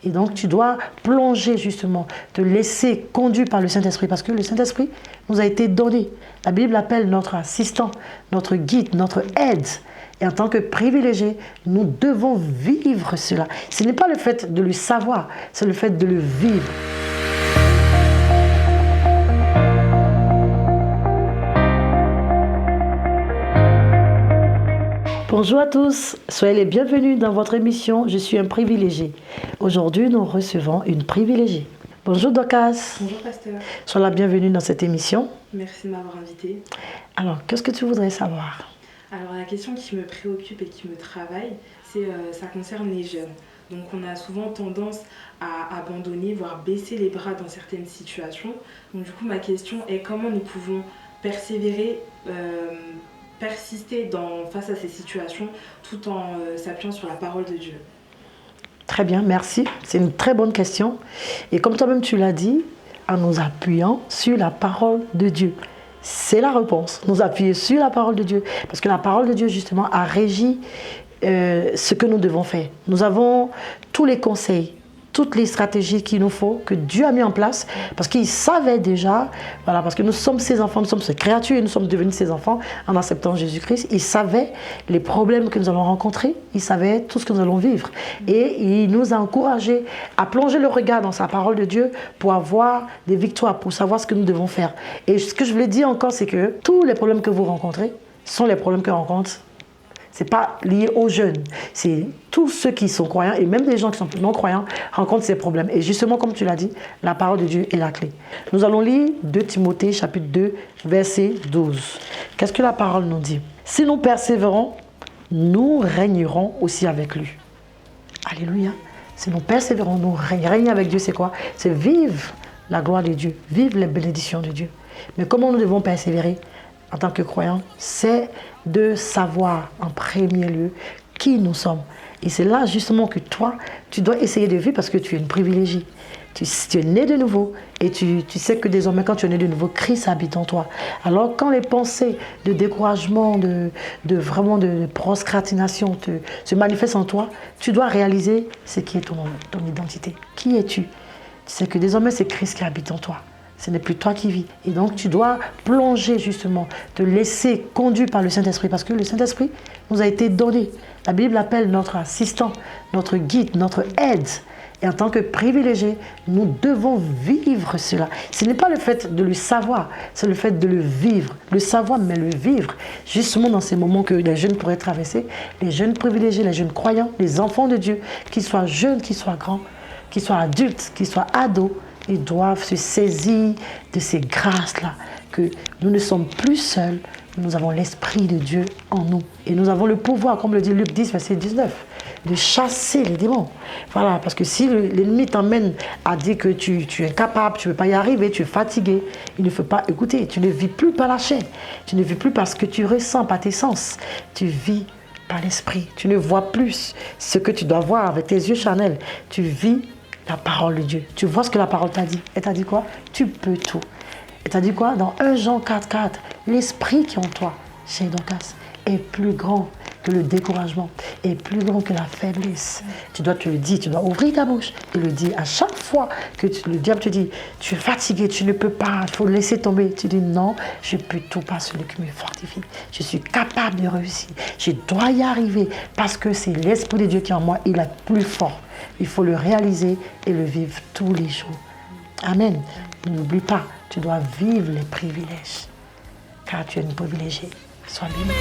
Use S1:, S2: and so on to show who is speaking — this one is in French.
S1: Et donc, tu dois plonger justement, te laisser conduire par le Saint-Esprit, parce que le Saint-Esprit nous a été donné. La Bible l'appelle notre assistant, notre guide, notre aide. Et en tant que privilégiés, nous devons vivre cela. Ce n'est pas le fait de le savoir, c'est le fait de le vivre. Bonjour à tous, soyez les bienvenus dans votre émission « Je suis un privilégié ». Aujourd'hui, nous recevons une privilégiée. Bonjour Dorcas.
S2: Bonjour Pasteur.
S1: Sois la bienvenue dans cette émission.
S2: Merci de m'avoir invitée.
S1: Alors, qu'est-ce que tu voudrais savoir?
S2: Alors la question qui me préoccupe et qui me travaille, ça concerne les jeunes. Donc on a souvent tendance à abandonner, voire baisser les bras dans certaines situations. Donc du coup ma question est comment nous pouvons persévérer, persister face à ces situations tout en s'appuyant sur la parole de Dieu.
S1: Très bien, merci. C'est une très bonne question. Et comme toi-même tu l'as dit, en nous appuyant sur la parole de Dieu. C'est la réponse. Nous appuyer sur la parole de Dieu. Parce que la parole de Dieu, justement, a régi ce que nous devons faire. Nous avons tous les conseils, toutes les stratégies qu'il nous faut, que Dieu a mis en place, parce qu'il savait déjà, voilà, parce que nous sommes ses enfants, nous sommes ses créatures, et nous sommes devenus ses enfants en acceptant Jésus-Christ. Il savait les problèmes que nous allons rencontrer, il savait tout ce que nous allons vivre. Et il nous a encouragés à plonger le regard dans sa parole de Dieu pour avoir des victoires, pour savoir ce que nous devons faire. Et ce que je voulais dire encore, c'est que tous les problèmes que vous rencontrez sont les problèmes que rencontrent. Ce n'est pas lié aux jeunes, c'est tous ceux qui sont croyants et même les gens qui sont non croyants rencontrent ces problèmes. Et justement, comme tu l'as dit, la parole de Dieu est la clé. Nous allons lire 2 Timothée chapitre 2, verset 12. Qu'est-ce que la parole nous dit? Si nous persévérons, nous régnerons aussi avec lui. Alléluia. Si nous persévérons, nous régner avec Dieu, c'est quoi? C'est vivre la gloire de Dieu, vivre les bénédictions de Dieu. Mais comment nous devons persévérer en tant que croyants? C'est de savoir en premier lieu qui nous sommes. Et c'est là justement que toi, tu dois essayer de vivre parce que tu es une privilégiée. Tu es né de nouveau et tu sais que désormais quand tu es né de nouveau, Christ habite en toi. Alors quand les pensées de découragement, vraiment de procrastination se manifestent en toi, tu dois réaliser ce qui est ton identité. Qui es-tu? Tu sais que désormais c'est Christ qui habite en toi. Ce n'est plus toi qui vis. Et donc, tu dois plonger justement, te laisser conduire par le Saint-Esprit. Parce que le Saint-Esprit nous a été donné. La Bible l'appelle notre assistant, notre guide, notre aide. Et en tant que privilégiés, nous devons vivre cela. Ce n'est pas le fait de le savoir, c'est le fait de le vivre. Le savoir, mais le vivre. Justement dans ces moments que les jeunes pourraient traverser, les jeunes privilégiés, les jeunes croyants, les enfants de Dieu, qu'ils soient jeunes, qu'ils soient grands, qu'ils soient adultes, qu'ils soient ados, ils doivent se saisir de ces grâces-là, que nous ne sommes plus seuls, nous avons l'Esprit de Dieu en nous. Et nous avons le pouvoir, comme le dit Luc 10, verset 19, de chasser les démons. Voilà, parce que si l'ennemi t'emmène à dire que tu es incapable, tu ne peux pas y arriver, tu es fatigué, il ne faut pas écouter. Tu ne vis plus par la chair, tu ne vis plus par ce que tu ressens, par tes sens. Tu vis par l'Esprit. Tu ne vois plus ce que tu dois voir avec tes yeux charnels. Tu vis la parole de Dieu. Tu vois ce que la parole t'a dit. Elle t'a dit quoi? Tu peux tout. Elle t'a dit quoi? Dans 1 Jean 4,4, l'esprit qui est en toi, chez Dorcas, est plus grand que le découragement, est plus grand que la faiblesse. Tu dois te le dire, tu dois ouvrir ta bouche et le dire à chaque fois que le diable te dit, tu es fatigué, tu ne peux pas, il faut laisser tomber. Tu dis non, je peux tout par celui qui me fortifie. Je suis capable de réussir. Je dois y arriver parce que c'est l'Esprit de Dieu qui est en moi, il est plus fort. Il faut le réaliser et le vivre tous les jours. Amen. N'oublie pas, tu dois vivre les privilèges. Car tu es une privilégiée. Sois béni.